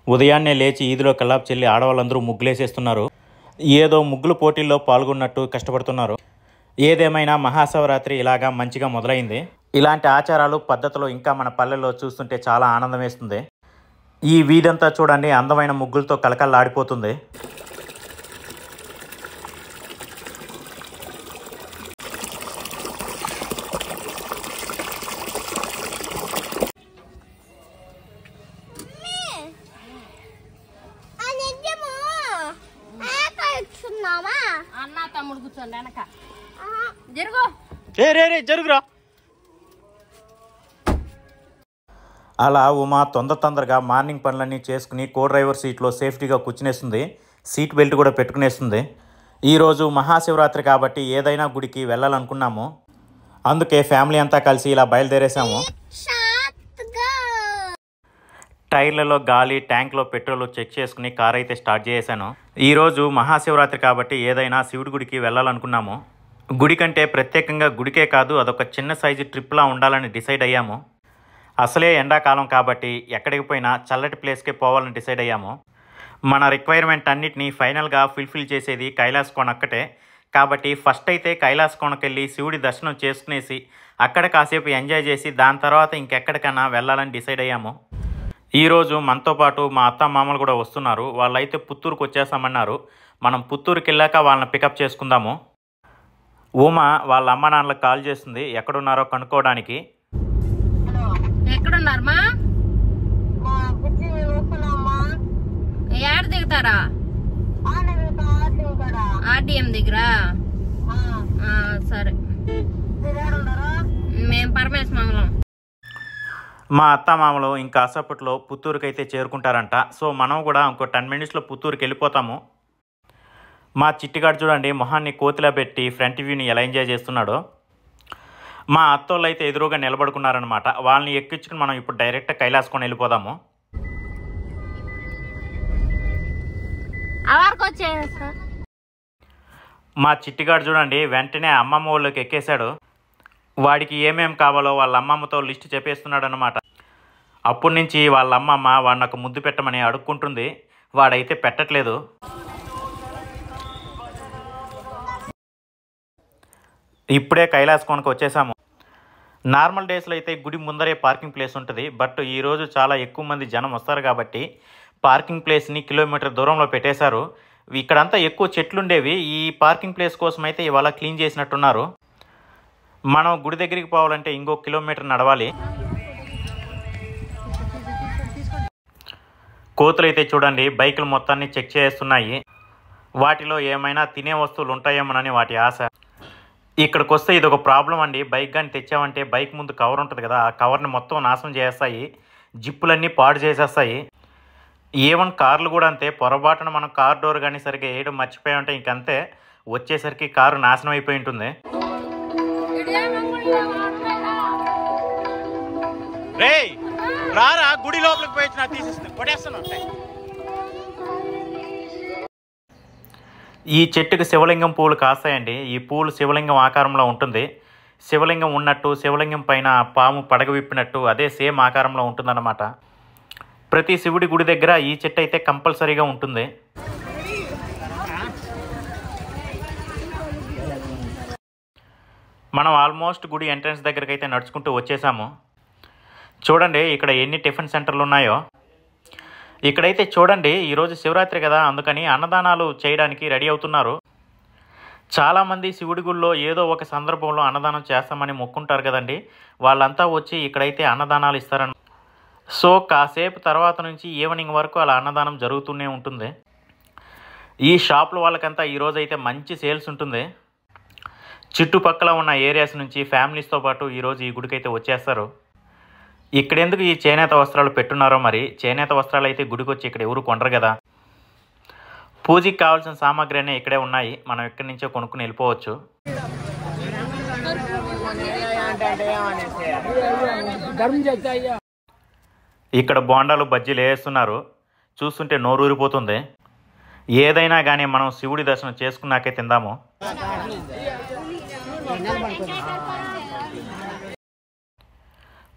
ఉదయాన్నే లేచి ఈదిలో కల్లాపు చెల్లి ఆడవాళ్ళందరూ ముగ్గులేసేస్తున్నారు. ఏదో ముగ్గులు పోటీల్లో పాల్గొన్నట్టు కష్టపడుతున్నారు. ఏదేమైనా మహాశివరాత్రి ఇలాగా మంచిగా మొదలైంది. ఇలాంటి ఆచారాలు పద్ధతులు ఇంకా మన పల్లెల్లో చూస్తుంటే చాలా ఆనందం వేస్తుంది. ఈ వీధంతా చూడండి, అందమైన ముగ్గులతో కలకల్లాడిపోతుంది. జరుగురా. అలా ఉమా తొందరగా మార్నింగ్ పనులన్నీ చేసుకుని కో డ్రైవర్ సీట్లో సేఫ్టీగా కూర్చునేస్తుంది. సీట్ బెల్ట్ కూడా పెట్టుకునేస్తుంది. ఈరోజు మహాశివరాత్రి కాబట్టి ఏదైనా గుడికి వెళ్ళాలనుకున్నాము. అందుకే ఫ్యామిలీ అంతా కలిసి ఇలా బయలుదేరేసాము. టైర్లలో గాలి, ట్యాంక్లో పెట్రోల్ చెక్ చేసుకుని కార్ అయితే స్టార్ట్ చేశాను. ఈరోజు మహాశివరాత్రి కాబట్టి ఏదైనా శివుడి గుడికి వెళ్ళాలనుకున్నాము. గుడి కంటే ప్రత్యేకంగా గుడికే కాదు, అదొక చిన్న సైజు ట్రిప్లా ఉండాలని డిసైడ్ అయ్యాము. అసలే ఎండాకాలం కాబట్టి ఎక్కడికి పోయినా చల్లటి ప్లేస్కే పోవాలని డిసైడ్ అయ్యాము. మన రిక్వైర్మెంట్ అన్నిటినీ ఫైనల్గా ఫుల్ఫిల్ చేసేది కైలాస్ కోన ఒక్కటే. కాబట్టి ఫస్ట్ అయితే కైలాస్ కోనకెళ్ళి శివుడి దర్శనం చేసుకునేసి అక్కడ కాసేపు ఎంజాయ్ చేసి దాని తర్వాత ఇంకెక్కడికైనా వెళ్ళాలని డిసైడ్ అయ్యాము. ఈరోజు మనతో పాటు మా అత్త మామలు కూడా వస్తున్నారు. వాళ్ళైతే పుత్తూరుకు వచ్చేసామన్నారు. మనం పుత్తూరుకి వెళ్ళాక వాళ్ళని పికప్ చేసుకుందాము. ఉమా వాళ్ళ అమ్మ నాన్నలకు కాల్ చేస్తుంది ఎక్కడున్నారో కనుక్కోవడానికి. ఎక్కడున్నారమ్మా? ఏడ దిగుతారా? ఆర్డిఎం దగ్గర. సరే, మేము పరమేశ్వరం. మా అత్త మామలు ఇంకా అసప్పట్లో పుత్తూరుకి అయితే చేరుకుంటారంట. సో మనం కూడా ఇంకో 10 minutesలో పుత్తూరుకి వెళ్ళిపోతాము. మా చిట్టిగాడు చూడండి మొహాన్ని కోతిలా పెట్టి ఫ్రంట్ వ్యూని ఎలా ఎంజాయ్ చేస్తున్నాడో. మా అత్తోళ్ళు అయితే ఎదురుగా నిలబడుకున్నారనమాట. వాళ్ళని ఎక్కించుకుని మనం ఇప్పుడు డైరెక్ట్ కైలాసకొని వెళ్ళిపోదాము. మా చిట్టిగాడు చూడండి వెంటనే అమ్మమ్మ వాళ్ళకి ఎక్కేశాడు. వాడికి ఏమేం కావాలో వాళ్ళ అమ్మమ్మతో లిస్ట్ చెప్పేస్తున్నాడు అనమాట. అప్పటి నుంచి వాళ్ళ అమ్మమ్మ వాడిని ఒక ముద్దు పెట్టమని అడుక్కుంటుంది. వాడైతే పెట్టట్లేదు. ఇప్పుడే కైలాస్ కోనకు వచ్చేసాము. నార్మల్ డేస్లో అయితే గుడి ముందరే పార్కింగ్ ప్లేస్ ఉంటుంది. బట్ ఈరోజు చాలా ఎక్కువ మంది జనం వస్తారు కాబట్టి పార్కింగ్ ప్లేస్ని కిలోమీటర్ దూరంలో పెట్టేశారు. ఇక్కడంతా ఎక్కువ చెట్లుండేవి. ఈ పార్కింగ్ ప్లేస్ కోసం అయితే ఇవాళ క్లీన్ చేసినట్టున్నారు. మనం గుడి దగ్గరికి పోవాలంటే ఇంకో కిలోమీటర్ నడవాలి. కోతులు అయితే చూడండి బైకులు మొత్తాన్ని చెక్ చేస్తున్నాయి. వాటిలో ఏమైనా తినే వస్తువులు ఉంటాయేమోనని వాటి ఆశ. ఇక్కడికి వస్తే ఇది ఒక ప్రాబ్లం అండి. బైక్ కానీ తెచ్చామంటే బైక్ ముందు కవర్ ఉంటుంది కదా, ఆ కవర్ని మొత్తం నాశనం చేస్తాయి. జిప్పులన్నీ పాడు చేసేస్తాయి. ఈవెన్ కార్లు కూడా అంతే. పొరపాటున మనం కార్ డోర్ కానీ సరిగ్గా వేయడం మర్చిపోయామంటే ఇంకంతే, వచ్చేసరికి కారు నాశనం అయిపోయి ఉంటుంది. రేయ్ రారా, గుడి లోపలికి పోయి తీసేస్తాను, కొట్టేస్తాను. ఈ చెట్టుకు శివలింగం పూలు కాస్తాయండి. ఈ పూలు శివలింగం ఆకారంలో ఉంటుంది. శివలింగం ఉన్నట్టు, శివలింగం పైన పాము పడగ విప్పినట్టు అదే సేమ్ ఆకారంలో ఉంటుందన్నమాట. ప్రతి శివుడి గుడి దగ్గర ఈ చెట్టు అయితే కంపల్సరీగా ఉంటుంది. మనం ఆల్మోస్ట్ గుడి ఎంట్రన్స్ దగ్గరికి అయితే నడుచుకుంటూ వచ్చేసాము. చూడండి ఇక్కడ ఎన్ని టిఫిన్ సెంటర్లు ఉన్నాయో. ఇక్కడైతే చూడండి ఈరోజు శివరాత్రి కదా, అందుకని అన్నదానాలు చేయడానికి రెడీ అవుతున్నారు. చాలామంది శివుడి గుడిలో ఏదో ఒక సందర్భంలో అన్నదానం చేస్తామని మొక్కుంటారు కదండి. వాళ్ళంతా వచ్చి ఇక్కడైతే అన్నదానాలు ఇస్తారని. సో కాసేపు తర్వాత నుంచి ఈవినింగ్ వరకు అలా అన్నదానం జరుగుతూనే ఉంటుంది. ఈ షాపుల వాళ్ళకంతా ఈరోజైతే మంచి సేల్స్ ఉంటుంది. చుట్టుపక్కల ఉన్న ఏరియాస్ నుంచి ఫ్యామిలీస్తో పాటు ఈరోజు ఈ గుడికి అయితే వచ్చేస్తారు. ఇక్కడెందుకు ఈ చేనేత వస్త్రాలు పెట్టున్నారో మరి. చేనేత వస్త్రాలు అయితే గుడికి వచ్చి ఇక్కడ ఎవరు కొనరు కదా. పూజకి కావాల్సిన సామాగ్రి అన్నీ ఇక్కడే ఉన్నాయి. మనం ఇక్కడి నుంచే కొనుక్కుని వెళ్ళిపోవచ్చు. ఇక్కడ బోండాలు బజ్జీలు వేస్తున్నారు. చూస్తుంటే నోరూరిపోతుంది. ఏదైనా కానీ మనం శివుడి దర్శనం చేసుకున్నాకే తిందాము.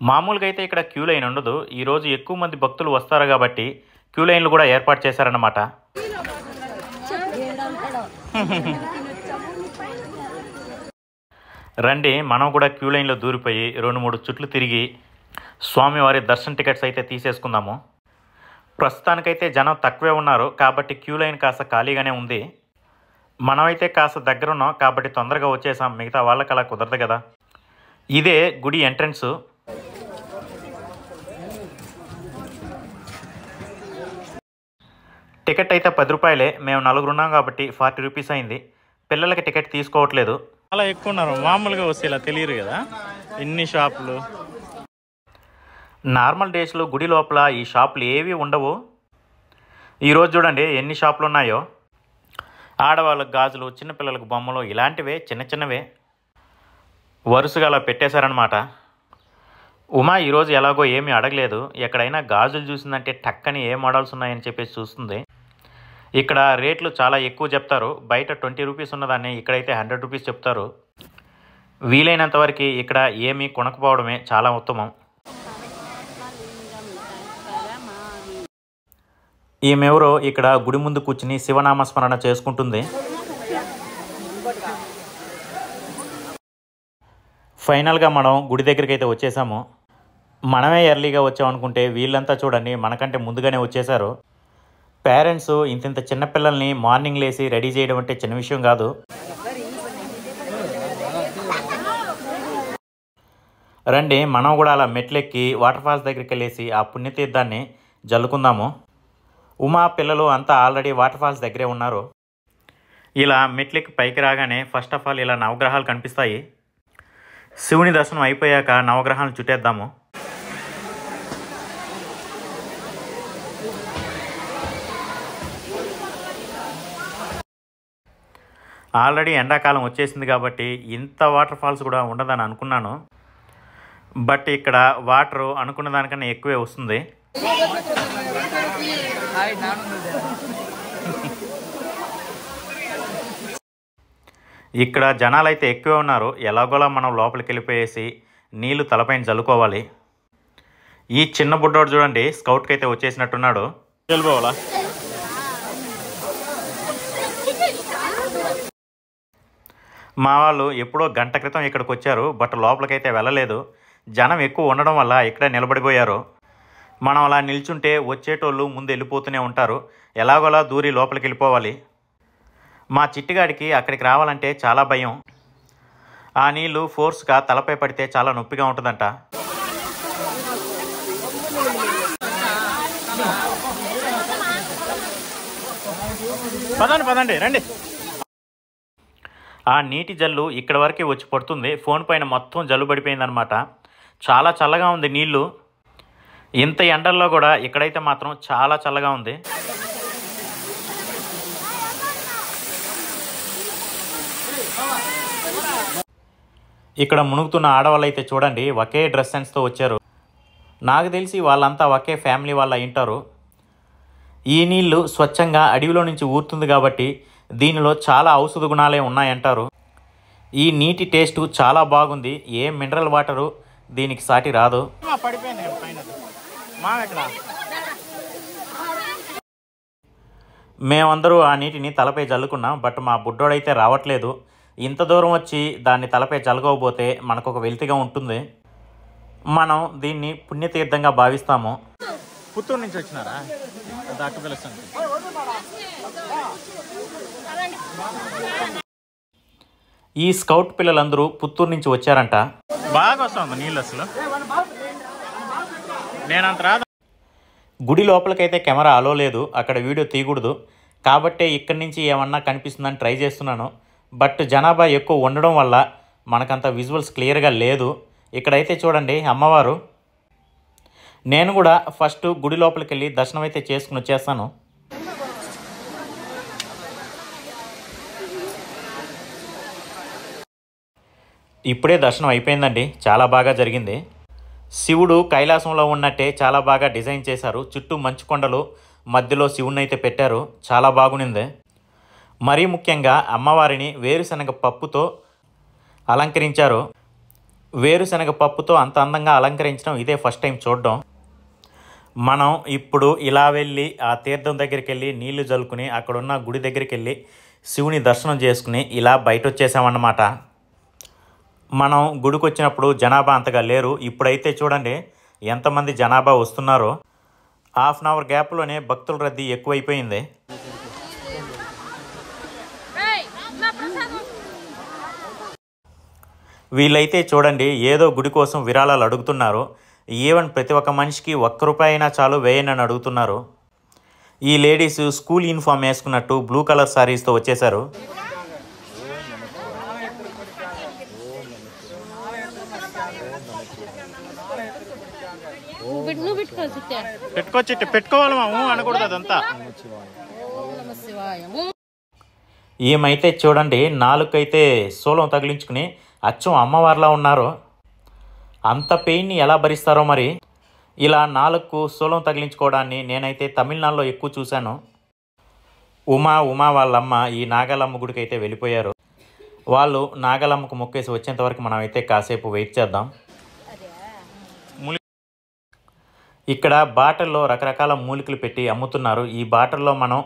మామూలుగా అయితే ఇక్కడ క్యూ లైన్ ఉండదు. ఈరోజు ఎక్కువ మంది భక్తులు వస్తారు కాబట్టి క్యూ లైన్లు కూడా ఏర్పాటు చేశారన్నమాట. రండి మనం కూడా క్యూ లైన్లో దూరిపోయి 2-3 చుట్లు తిరిగి స్వామివారి దర్శన టికెట్స్ అయితే తీసేసుకుందాము. ప్రస్తుతానికైతే జనం తక్కువే ఉన్నారు కాబట్టి క్యూ లైన్ కాస్త ఖాళీగానే ఉంది. మనమైతే కాస్త దగ్గర ఉన్నాం కాబట్టి తొందరగా వచ్చేసాం. మిగతా వాళ్ళకి అలా కుదరదు కదా. ఇదే గుడి ఎంట్రన్స్. టికెట్ అయితే 10 రూపాయలే. మేము 4 ఉన్నాం కాబట్టి 40 రూపీస్ అయింది. పిల్లలకి టికెట్ తీసుకోవట్లేదు. చాలా ఎక్కువ ఉన్నారు. మామూలుగా వస్తే ఇలా తెలియదు కదా ఇన్ని షాపులు. నార్మల్ డేస్లో గుడి లోపల ఈ షాపులు ఏవి ఉండవు. ఈరోజు చూడండి ఎన్ని షాపులు ఉన్నాయో. ఆడవాళ్ళకు గాజులు, చిన్నపిల్లలకు బొమ్మలు, ఇలాంటివే చిన్న చిన్నవే వరుసగా అలా పెట్టేశారనమాట. ఉమా ఈరోజు ఎలాగో ఏమీ అడగలేదు. ఎక్కడైనా గాజులు చూసిందంటే టక్కని ఏ మోడల్స్ ఉన్నాయని చెప్పేసి చూస్తుంది. ఇక్కడ రేట్లు చాలా ఎక్కువ చెప్తారు. బయట 20 రూపీస్ ఉన్నదాన్ని ఇక్కడైతే 100 రూపీస్ చెప్తారు. వీలైనంత వరకు ఇక్కడ ఏమీ కొనకపోవడమే చాలా ఉత్తమం. ఈమెవరో ఇక్కడ గుడి ముందు కూర్చుని శివనామస్మరణ చేసుకుంటుంది. ఫైనల్గా మనం గుడి దగ్గరికి అయితే వచ్చేసాము. మనమే ఎర్లీగా వచ్చామనుకుంటే వీళ్ళంతా చూడండి మనకంటే ముందుగానే వచ్చేసారు. పేరెంట్స్ ఇంత చిన్నపిల్లల్ని మార్నింగ్ లేసి రెడీ చేయడం అంటే చిన్న విషయం కాదు. రండి మనం కూడా అలా మెట్లెక్కి వాటర్ ఫాల్స్ దగ్గరికి వెళ్ళేసి ఆ పుణ్యతీర్థాన్ని జల్లుకుందాము. ఉమా పిల్లలు అంతా ఆల్రెడీ వాటర్ ఫాల్స్ దగ్గరే ఉన్నారు. ఇలా మెట్లెక్కి పైకి రాగానే ఫస్ట్ ఆఫ్ ఆల్ ఇలా నవగ్రహాలు కనిపిస్తాయి. శివుని దర్శనం అయిపోయాక నవగ్రహాలను చుట్టేద్దాము. ఆల్రెడీ ఎండాకాలం వచ్చేసింది కాబట్టి ఇంత వాటర్ ఫాల్స్ కూడా ఉండదని అనుకున్నాను. బట్ ఇక్కడ వాటర్ అనుకున్న దానికన్నా ఎక్కువే వస్తుంది. ఇక్కడ జనాలు అయితే ఎక్కువే ఉన్నారు. ఎలాగోలా మనం లోపలికి వెళ్ళిపోయేసి నీళ్లు తలపైన చల్లుకోవాలి. ఈ చిన్న బుడ్డోడు చూడండి స్కౌట్కి అయితే వచ్చేసినట్టున్నాడు. వెళ్ళిపోవాలా? మా వాళ్ళు ఎప్పుడో గంట క్రితం ఇక్కడికి వచ్చారు. బట్ లోపలికైతే వెళ్ళలేదు. జనం ఎక్కువ ఉండడం వల్ల ఇక్కడే నిలబడిపోయారు. మనం అలా నిల్చుంటే వచ్చేటోళ్ళు ముందు వెళ్ళిపోతూనే ఉంటారు. ఎలాగోలా దూరి లోపలికి వెళ్ళిపోవాలి. మా చిట్టిగాడికి అక్కడికి రావాలంటే చాలా భయం. ఆ నీళ్లు ఫోర్స్గా తలపై పడితే చాలా నొప్పిగా ఉంటుందంట. పదండి రండి. ఆ నీటి జల్లు ఇక్కడ వరకే వచ్చి పడుతుంది. ఫోన్ పైన మొత్తం జల్లు పడిపోయిందనమాట. చాలా చల్లగా ఉంది నీళ్లు. ఇంత ఎండల్లో కూడా ఇక్కడైతే మాత్రం చాలా చల్లగా ఉంది. ఇక్కడ మునుగుతున్న ఆడవాళ్ళు అయితే చూడండి ఒకే డ్రెస్ సెన్స్తో వచ్చారు. నాకు తెలిసి వాళ్ళంతా ఒకే ఫ్యామిలీ వాళ్ళు అయింటారు. ఈ నీళ్లు స్వచ్ఛంగా అడవిలో నుంచి ఊరుతుంది కాబట్టి దీనిలో చాలా ఔషధ గుణాలే ఉన్నాయంటారు. ఈ నీటి టేస్ట్ చాలా బాగుంది. ఏ మినరల్ వాటరు దీనికి సాటి రాదు. మేమందరూ ఆ నీటిని తలపై జల్లుకున్నాం. బట్ మా బుడ్డోడైతే రావట్లేదు. ఇంత దూరం వచ్చి దాన్ని తలపై జలగకపోతే మనకు ఒక వెలితిగా ఉంటుంది. మనం దీన్ని పుణ్యతీర్థంగా భావిస్తాము. పుత్తూరు నుంచి వచ్చినారా? ఈ స్కౌట్ పిల్లలందరూ పుత్తూరు నుంచి వచ్చారంట. బాగా వస్తుంది నీళ్ళు అసలు. నేనంత రాదు. గుడి లోపలికైతే కెమెరా అలో లేదు. అక్కడ వీడియో తీయకూడదు కాబట్టే ఇక్కడి నుంచి ఏమన్నా కనిపిస్తుందని ట్రై చేస్తున్నాను. బట్ జనాభా ఎక్కువ ఉండడం వల్ల మనకంత విజువల్స్ క్లియర్గా లేదు. ఇక్కడైతే చూడండి అమ్మవారు. నేను కూడా ఫస్ట్ గుడి లోపలికి వెళ్ళి దర్శనం అయితే చేసుకుని వచ్చేస్తాను. ఇప్పుడే దర్శనం అయిపోయిందండి. చాలా బాగా జరిగింది. శివుడు కైలాసంలో ఉన్నట్టే చాలా బాగా డిజైన్ చేశారు. చుట్టూ మంచు కొండలు మధ్యలో శివుడిని అయితే పెట్టారు. చాలా బాగునింది. మరీ ముఖ్యంగా అమ్మవారిని వేరుశనగ పప్పుతో అలంకరించారు. వేరుశనగ పప్పుతో అంత అందంగా అలంకరించడం ఇదే ఫస్ట్ టైం చూడడం. మనం ఇప్పుడు ఇలా వెళ్ళి ఆ తీర్థం దగ్గరికి వెళ్ళి నీళ్లు జల్లుకుని అక్కడున్న గుడి దగ్గరికి వెళ్ళి శివుని దర్శనం చేసుకుని ఇలా బయట వచ్చేసామన్నమాట. మనం గుడికి వచ్చినప్పుడు జనాభా అంతగా లేరు. ఇప్పుడైతే చూడండి ఎంతమంది జనాభా వస్తున్నారో. హాఫ్ అన్ అవర్ గ్యాప్లోనే భక్తుల రద్దీ ఎక్కువైపోయింది. వీళ్ళైతే చూడండి ఏదో గుడి కోసం విరాళాలు అడుగుతున్నారు. ఈవెన్ ప్రతి ఒక్క మనిషికి ₹1 అయినా చాలు వేయనని అడుగుతున్నారు. ఈ లేడీస్ స్కూల్ యూనిఫామ్ వేసుకున్నట్టు బ్లూ కలర్ శారీస్తో వచ్చేసారు. పెట్టుకోవాలి అనకూడదు అదంతా. ఏమైతే చూడండి నాలుకైతే శూలం తగిలించుకుని అచ్చం అమ్మవారిలా ఉన్నారు. అంత పెయిన్ని ఎలా భరిస్తారో మరి. ఇలా నాలుగు శూలం తగిలించుకోవడాన్ని నేనైతే తమిళనాడులో ఎక్కువ చూశాను. ఉమా వాళ్ళమ్మ ఈ నాగలమ్మ గుడికి అయితే వెళ్ళిపోయారు. వాళ్ళు నాగలమ్మకు మొక్కేసి వచ్చేంతవరకు మనం అయితే కాసేపు వెయిట్ చేద్దాం. ఇక్కడ బాటిల్లో రకరకాల మూలికలు పెట్టి అమ్ముతున్నారు. ఈ బాటిల్లో మనం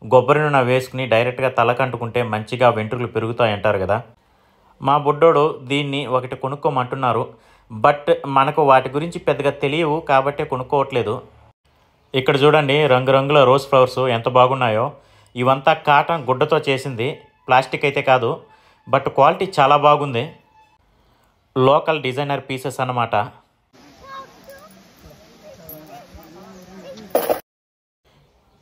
కొబ్బరి నూనె వేసుకుని డైరెక్ట్గా తలకంటుకుంటే మంచిగా వెంట్రుకలు పెరుగుతాయి అంటారు కదా. మా బుడ్డోడు దీన్ని ఒకటి కొనుక్కోమంటున్నారు. బట్ మనకు వాటి గురించి పెద్దగా తెలియవు కాబట్టి కొనుక్కోవట్లేదు. ఇక్కడ చూడండి రంగురంగుల రోజ్ ఫ్లవర్స్ ఎంత బాగున్నాయో. ఇవంతా కాటన్ గుడ్డతో చేసింది, ప్లాస్టిక్ అయితే కాదు. బట్ క్వాలిటీ చాలా బాగుంది. లోకల్ డిజైనర్ పీసెస్ అన్నమాట.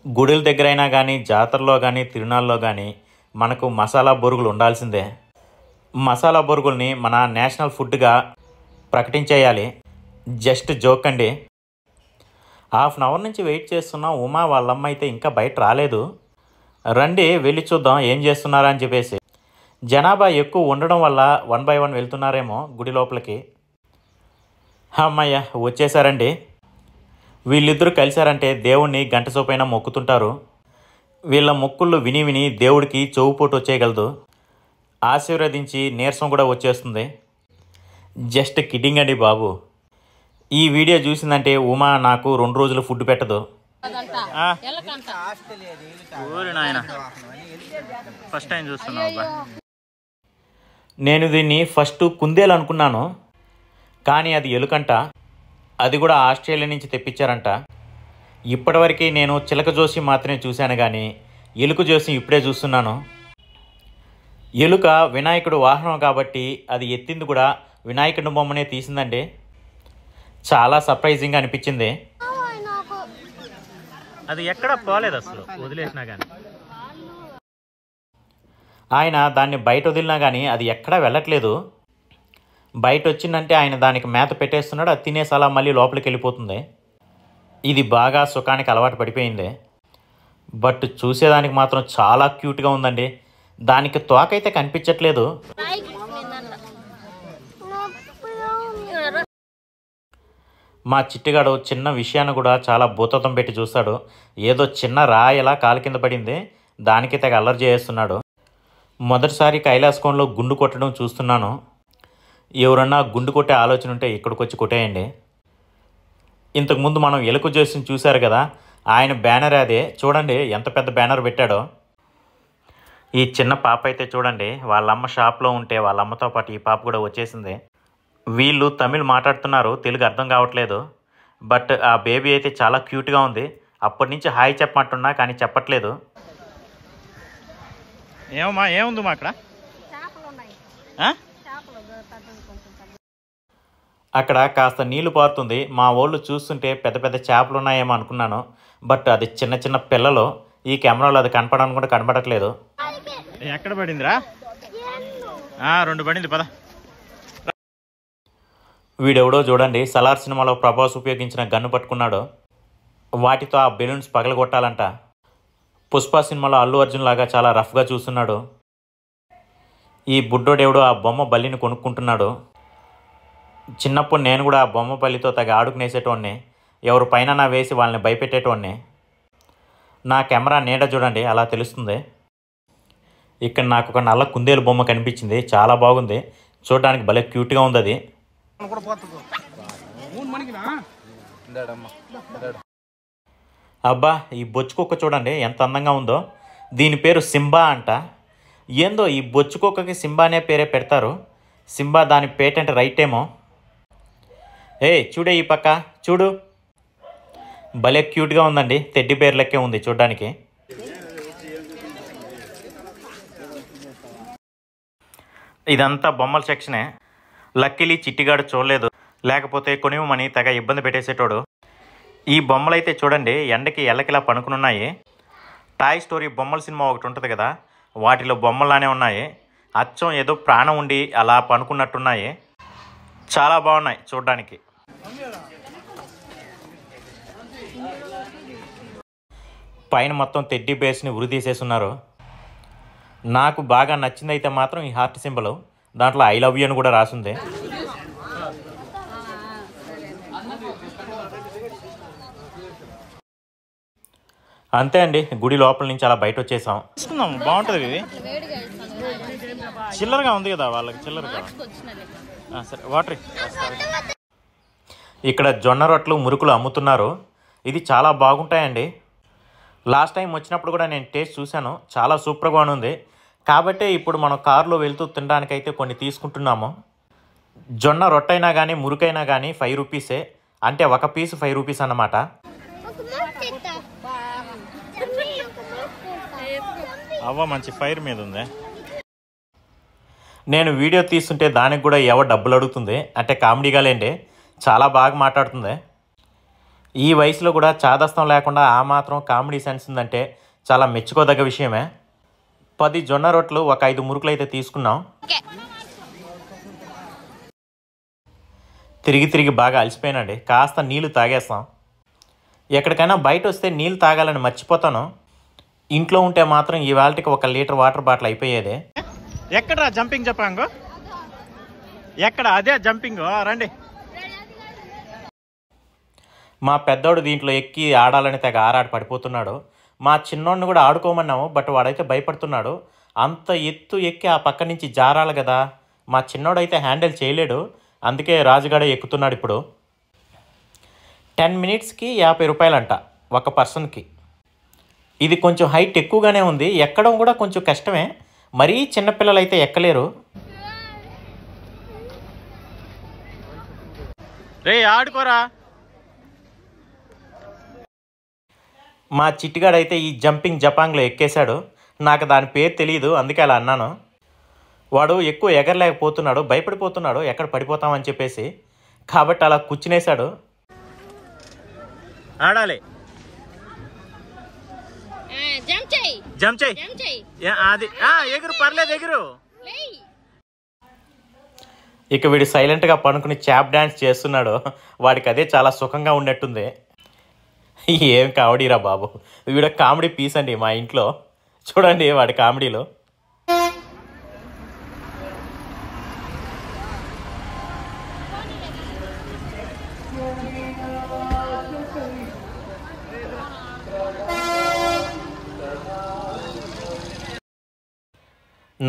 గుడుల దగ్గరైనా కానీ జాతరలో కానీ తిరునాళ్ళలో కానీ మనకు మసాలా బొరుగులు ఉండాల్సిందే. మసాలా బొరుగుల్ని మన నేషనల్ ఫుడ్గా ప్రకటించేయాలి. జస్ట్ జోక్ అండి. హాఫ్ అన్ అవర్ నుంచి వెయిట్ చేస్తున్నాం. ఉమా వాళ్ళమ్మ అయితే ఇంకా బయట రాలేదు. రండి వెళ్ళి చూద్దాం ఏం చేస్తున్నారా అని చెప్పేసి. జనాభా ఎక్కువ ఉండడం వల్ల 1 by 1 వెళ్తున్నారేమో గుడి లోపలికి. అమ్మయ్య వచ్చేసారండి. వీళ్ళిద్దరూ కలిశారంటే దేవుణ్ణి గంట సోపైనా మొక్కుతుంటారు. వీళ్ళ మొక్కుళ్ళు విని విని దేవుడికి చెవుపోటు వచ్చేయగలదు. ఆశీర్వదించి నీరసం కూడా వచ్చేస్తుంది. జస్ట్ కిడ్డింగ్ అండి బాబు. ఈ వీడియో చూసిందంటే ఉమా నాకు 2 రోజులు ఫుడ్ పెట్టదు. ఫస్ట్ టైం చూస్తున్నావు. నేను దీన్ని ఫస్ట్ కుందేలు అనుకున్నాను, కానీ అది ఎలుకంట. అది కూడా ఆస్ట్రేలియా నుంచి తెప్పించారంట. ఇప్పటివరకు నేను చిలక జోసి మాత్రమే చూశాను కానీ ఎలుక జోసి ఇప్పుడే చూస్తున్నాను. ఎలుక వినాయకుడు వాహనం కాబట్టి అది ఎత్తింది కూడా వినాయకుడి బొమ్మనే తీసిందండి. చాలా సర్ప్రైజింగ్గా అనిపించింది. అది ఎక్కడ పోలేదు అసలు, వదిలేసినా కానీ. ఆయన దాన్ని బయట వదిలినా కానీ అది ఎక్కడా వెళ్ళట్లేదు. బయట వచ్చిందంటే ఆయన దానికి మేత పెట్టేస్తున్నాడు, అది తినేసి అలా మళ్ళీ లోపలికి వెళ్ళిపోతుంది. ఇది బాగా సుఖానికి అలవాటు పడిపోయింది. బట్ చూసేదానికి మాత్రం చాలా క్యూట్గా ఉందండి. దానికి తోకైతే కనిపించట్లేదు. మా చిట్టిగాడు చిన్న విషయాన్ని కూడా చాలా భూతత్వం పెట్టి చూస్తాడు. ఏదో చిన్న రాయలా కాలు కింద పడింది, దానికి తెగ అల్లరి చేస్తున్నాడు. మొదటిసారి కైలాసకోణలో గుండు కొట్టడం చూస్తున్నాను. ఎవరన్నా గుండు కొట్టే ఆలోచన ఉంటే ఇక్కడికి వచ్చి కొట్టేయండి. ఇంతకుముందు మనం ఎలుక జోసిని చూశారు కదా, ఆయన బ్యానర్ అదే. చూడండి ఎంత పెద్ద బ్యానర్ పెట్టాడో. ఈ చిన్న పాప అయితే చూడండి వాళ్ళమ్మ షాప్లో ఉంటే వాళ్ళమ్మతో పాటు ఈ పాప కూడా వచ్చేసింది. వీళ్ళు తమిళ్ మాట్లాడుతున్నారు, తెలుగు అర్థం కావట్లేదు. బట్ ఆ బేబీ అయితే చాలా క్యూట్గా ఉంది. అప్పటి నుంచి హాయ్ చెప్పమంటున్నా కానీ చెప్పట్లేదు. ఏమమ్మా ఏముంది మా అక్కడ? అక్కడ కాస్త నీళ్లు పారుతుంది. మా వాళ్ళు చూస్తుంటే పెద్ద పెద్ద చేపలు ఉన్నాయేమో అనుకున్నాను. బట్ అది చిన్న చిన్న పిల్లలు. ఈ కెమెరాలో అది కనపడడానికి కూడా కనపడట్లేదు. ఎక్కడ పడిందిరా? 2 పడింది పద. వీడెవడో చూడండి సలార్ సినిమాలో ప్రభాస్ ఉపయోగించిన గన్ను పట్టుకున్నాడు. వాటితో ఆ బెలూన్స్ పగలగొట్టాలంట. పుష్ప సినిమాలో అల్లు అర్జున్ లాగా చాలా రఫ్గా చూస్తున్నాడు. ఈ బుడ్డోడెవడో ఆ బొమ్మ బల్లిని కొనుక్కుంటున్నాడు. చిన్నప్పుడు నేను కూడా ఆ బొమ్మ బల్లితో తగ్గ ఆడుకునేసేటోడిని. ఎవరు పైన వేసి వాళ్ళని భయపెట్టేటోడిని. నా కెమెరా నీడ చూడండి అలా తెలుస్తుంది. ఇక్కడ నాకు ఒక నల్ల కుందేలు బొమ్మ కనిపించింది, చాలా బాగుంది. చూడడానికి భలే క్యూట్గా ఉంది అది. అబ్బా, ఈ బొచ్చు కుక్క చూడండి ఎంత అందంగా ఉందో. దీని పేరు సింబా అంట. ఏందో ఈ బొచ్చు కుక్కకి సింబా అనే పేరే పెడతారు. సింబా దాని పేటెంట్ రైట్ ఏమో. చూడే ఈ పక్క చూడు, భలే క్యూట్గా ఉందండి. టెడ్డీ బేర్ లెక్కే ఉంది చూడ్డానికి. ఇదంతా బొమ్మల సెక్షనే. లక్కీలీ చిట్టిగాడు చూడలేదు, లేకపోతే కొనివ్వమని తెగ ఇబ్బంది పెట్టేసేటోడు. ఈ బొమ్మలైతే చూడండి ఎండకి ఎల్లకిలా పనుకునున్నాయి. టాయ్ స్టోరీ బొమ్మల సినిమా ఒకటి ఉంటుంది కదా, వాటిలో బొమ్మలానే ఉన్నాయి. అచ్చం ఏదో ప్రాణం ఉండి అలా పనుకున్నట్టున్నాయి. చాలా బాగున్నాయి చూడ్డానికి. పైన మొత్తం టెడ్డీ బేర్స్ని ఉరి తీసేస్తున్నారు. నాకు బాగా నచ్చింది అయితే మాత్రం ఈ హార్ట్ సింబల్. దాంట్లో ఐ లవ్ యూ అని కూడా రాసింది. అంతే అండి, గుడి లోపల నుంచి అలా బయట వచ్చేసాం. తీసుకుందాం, బాగుంటుంది ఇది. చిల్లరగా ఉంది కదా వాళ్ళకి, చిల్లరగా. సరే వాటర్. ఇక్కడ జొన్న రొట్టెలు మురుకులు అమ్ముతున్నారు. ఇది చాలా బాగుంటాయండి. లాస్ట్ టైం వచ్చినప్పుడు కూడా నేను టేస్ట్ చూశాను, చాలా సూపర్గా ఉంది. కాబట్టే ఇప్పుడు మనం కారులో వెళ్తూ తినడానికైతే కొన్ని తీసుకుంటున్నాము. జొన్న రొట్టైనా కానీ మురుకైనా కానీ 5 రూపీసే, అంటే ఒక పీసు 5 రూపీస్ అన్నమాట. అవ్వ మంచి ఫైర్ మీద ఉంది. నేను వీడియో తీస్తుంటే దానికి కూడా ఎవరు డబ్బులు అడుగుతుంది అంటే కామెడీగా లేండి, చాలా బాగా మాట్లాడుతుంది. ఈ వయసులో కూడా చాదస్తం లేకుండా ఆ మాత్రం కామెడీ సెన్స్ ఉందంటే చాలా మెచ్చుకోదగ్గ విషయమే. 10 జొన్న రొట్టెలు, ఒక 5 మురుకులు అయితే తీసుకున్నాం. తిరిగి బాగా అలసిపోయానండి, కాస్త నీళ్ళు తాగేస్తాం. ఎక్కడికైనా బయట వస్తే నీళ్ళు తాగాలని మర్చిపోతాను. ఇంట్లో ఉంటే మాత్రం ఇవాళకి 1 లీటర్ వాటర్ బాటిల్ అయిపోయేది. ఎక్కడా జంపింగ్ చెప్పాంగో, ఎక్కడ అదే జంపింగ్, రండి. మా పెద్దోడు దీంట్లో ఎక్కి ఆడాలని తెగ ఆరాడి పడిపోతున్నాడు. మా చిన్నోడిని కూడా ఆడుకోమన్నాము, బట్ వాడైతే భయపడుతున్నాడు. అంత ఎత్తు ఎక్కి ఆ పక్క నుంచి జారాలి కదా, మా చిన్నోడైతే హ్యాండిల్ చేయలేడు. అందుకే రాజుగాడే ఎక్కుతున్నాడు. ఇప్పుడు 10 మినిట్స్కి 50 రూపాయలంట ఒక పర్సన్కి. ఇది కొంచెం హైట్ ఎక్కువగానే ఉంది, ఎక్కడం కూడా కొంచెం కష్టమే. మరీ చిన్నపిల్లలు అయితే ఎక్కలేరు. రే ఆడుకోరా. మా చిట్టిగాడైతే ఈ జంపింగ్ జపాంగ్లో ఎక్కేశాడు. నాకు దాని పేరు తెలియదు, అందుకే అలా అన్నాను. వాడు ఎక్కువ ఎగరలేకపోతున్నాడు, భయపడిపోతున్నాడు ఎక్కడ పడిపోతామని చెప్పేసి. కాబట్టి అలా కూర్చునేశాడు. ఆడాలి. జంప్ చెయ్యి. అది ఎగురు, పర్లేదు ఎగురు. ఇక వీడు సైలెంట్గా పనుకుని చాప్ డ్యాన్స్ చేస్తున్నాడు. వాడికి అదే చాలా సుఖంగా ఉన్నట్టుంది. ఏం కామెడీరా బాబు, వీడు కామెడీ పీస్ అండి మా ఇంట్లో. చూడండి వాడి కామెడీలో.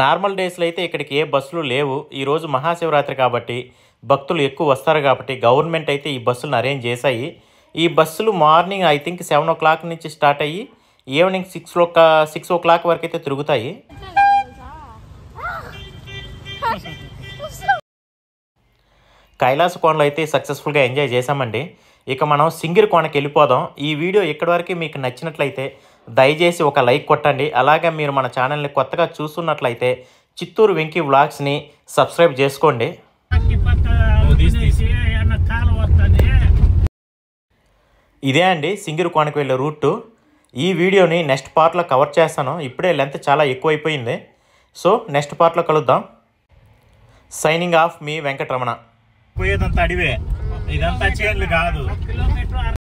నార్మల్ డేస్లో అయితే ఇక్కడికి ఏ బస్సులు లేవు. ఈరోజు మహాశివరాత్రి కాబట్టి భక్తులు ఎక్కువ వస్తారు కాబట్టి గవర్నమెంట్ అయితే ఈ బస్సులను అరేంజ్ చేశాయి. ఈ బస్సులు మార్నింగ్ ఐ థింక్ 7 o'clock నుంచి స్టార్ట్ అయ్యి ఈవినింగ్ 6 o'clock వరకు అయితే తిరుగుతాయి. కైలాస కోనలో అయితే సక్సెస్ఫుల్గా ఎంజాయ్ చేశామండి. ఇక మనం సింగిరి కోనకి వెళ్ళిపోదాం. ఈ వీడియో ఇక్కడి వరకు మీకు నచ్చినట్లయితే దయచేసి ఒక లైక్ కొట్టండి. అలాగే మీరు మన ఛానల్ని కొత్తగా చూస్తున్నట్లయితే చిత్తూరు వెంకీ వ్లాగ్స్ని సబ్స్క్రైబ్ చేసుకోండి. ఇదే అండి సింగిరి కోనకు వెళ్ళే రూట్. ఈ వీడియోని నెక్స్ట్ పార్ట్లో కవర్ చేస్తాను. ఇప్పుడే లెంత్ చాలా ఎక్కువైపోయింది. సో నెక్స్ట్ పార్ట్లో కలుద్దాం. సైనింగ్ ఆఫ్ మీ వెంకటరమణ. పోయేదంతా అడివే, ఇదంతా చేన్లు కాదు.